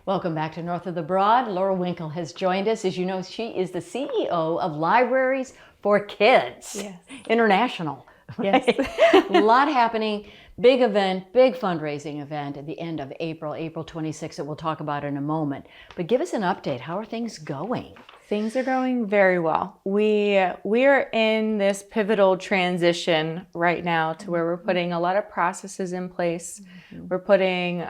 Welcome back to North of the Broad. Laura Winkel has joined us. As you know, she is the CEO of Libraries for Kids. Yes. International. Yes. A lot happening. Big event, big fundraising event at the end of April 26th, that we'll talk about in a moment. But give us an update. How are things going? Things are going very well. We are in this pivotal transition right now to where we're putting a lot of processes in place. Mm-hmm. We're putting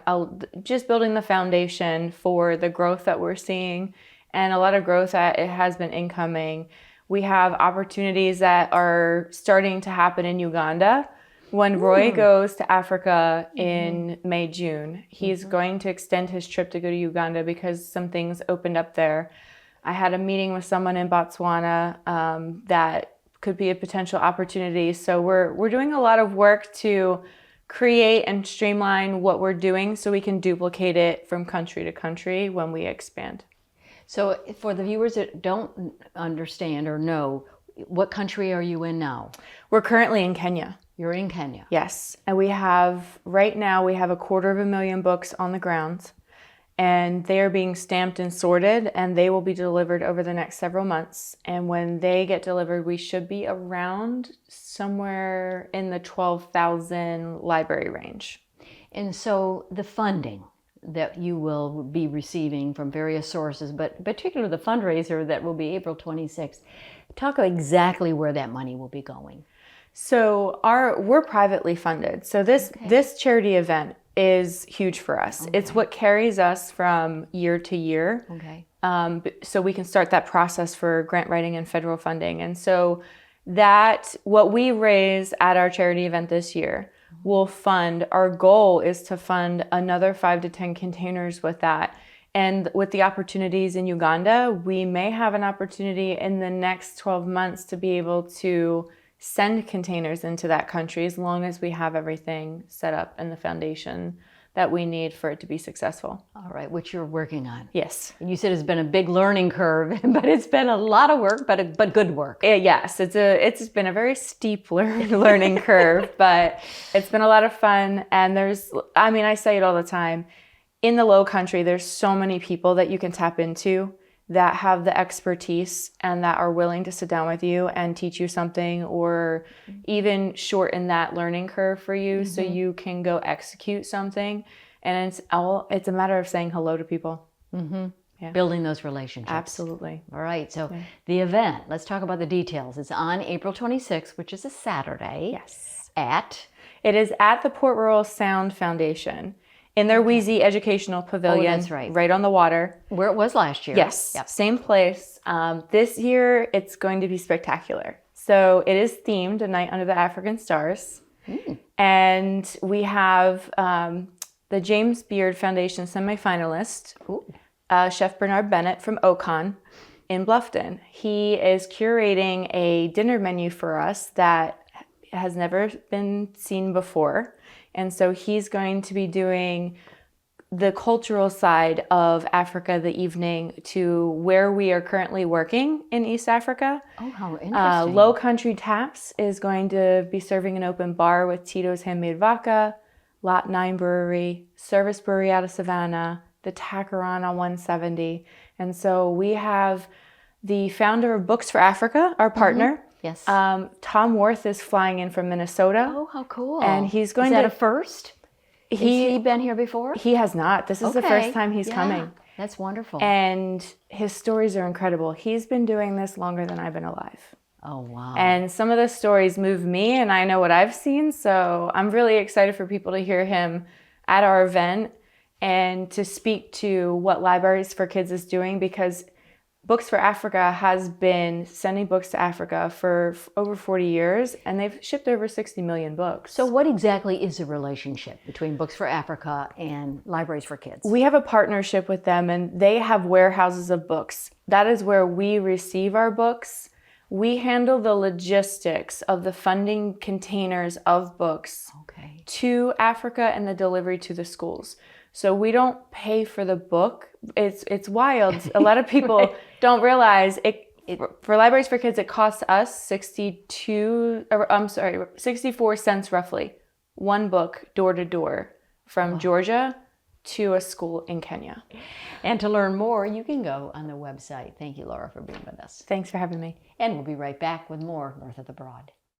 just building the foundation for the growth that we're seeing, and a lot of growth that it has been incoming. We have opportunities that are starting to happen in Uganda. When Roy goes to Africa in May, June, he's going to extend his trip to go to Uganda because some things opened up there. I had a meeting with someone in Botswana that could be a potential opportunity. So we're doing a lot of work to create and streamline what we're doing so we can duplicate it from country to country when we expand. So for the viewers that don't understand or know, what country are you in now? We're currently in Kenya. You're in Kenya. Yes. And right now we have 250,000 books on the ground, and they are being stamped and sorted, and they will be delivered over the next several months. And when they get delivered, we should be around somewhere in the 12,000 library range. And so the funding that you will be receiving from various sources, but particularly the fundraiser that will be April 26th, talk exactly where that money will be going. So we're privately funded. So this charity event is huge for us. Okay. It's what carries us from year to year. Okay. So we can start that process for grant writing and federal funding. And so what we raise at our charity event this year will fund. Our goal is to fund another 5 to 10 containers with that. And with the opportunities in Uganda, we may have an opportunity in the next 12 months to be able to send containers into that country, as long as we have everything set up and the foundation that we need for it to be successful. All right, which you're working on. Yes. And you said it's been a big learning curve, but it's been a lot of work, but good work. Yes, it's been a very steep learning curve, but it's been a lot of fun. And I say it all the time, in the Low Country, there's so many people that you can tap into that have the expertise and that are willing to sit down with you and teach you something, or even shorten that learning curve for you so you can go execute something. And it's a matter of saying hello to people. Mm-hmm. Yeah. Building those relationships. Absolutely. All right. So the event, let's talk about the details. It's on April 26th, which is a Saturday. Yes. It is at the Port Royal Sound Foundation, in their Wheezy Educational Pavilion. Oh, that's right. Right on the water. Where it was last year. Yes, yep. Same place. This year, it's going to be spectacular. So it is themed A Night Under the African Stars. And we have the James Beard Foundation semifinalist, Chef Bernard Bennett from Ocon in Bluffton. He is curating a dinner menu for us that has never been seen before. And so he's going to be doing the cultural side of Africa the evening to where we are currently working in East Africa. Oh, how interesting. Low Country Taps is going to be serving an open bar with Tito's Handmade Vodka, Lot 9 Brewery, Service Brewery out of Savannah, the Tacaron on 170. And so we have the founder of Books for Africa, our partner. Yes. Tom Worth is flying in from Minnesota. Oh, how cool. And he's going to... Is that a first? Has he been here before? He has not. This is the first time he's coming. That's wonderful. And his stories are incredible. He's been doing this longer than I've been alive. Oh, wow. And some of the stories move me, and I know what I've seen. So I'm really excited for people to hear him at our event and to speak to what Libraries for Kids is doing, because Books for Africa has been sending books to Africa for over 40 years, and they've shipped over 60 million books. So what exactly is the relationship between Books for Africa and Libraries for Kids? We have a partnership with them, and they have warehouses of books. That is where we receive our books. We handle the logistics of the funding containers of books to Africa and the delivery to the schools. So we don't pay for the book. It's wild. A lot of people don't realize it. For Libraries for Kids, it costs us 64 cents roughly, one book door to door from Georgia to a school in Kenya. And to learn more, you can go on the website. Thank you, Laura, for being with us. Thanks for having me. And we'll be right back with more North of the Broad.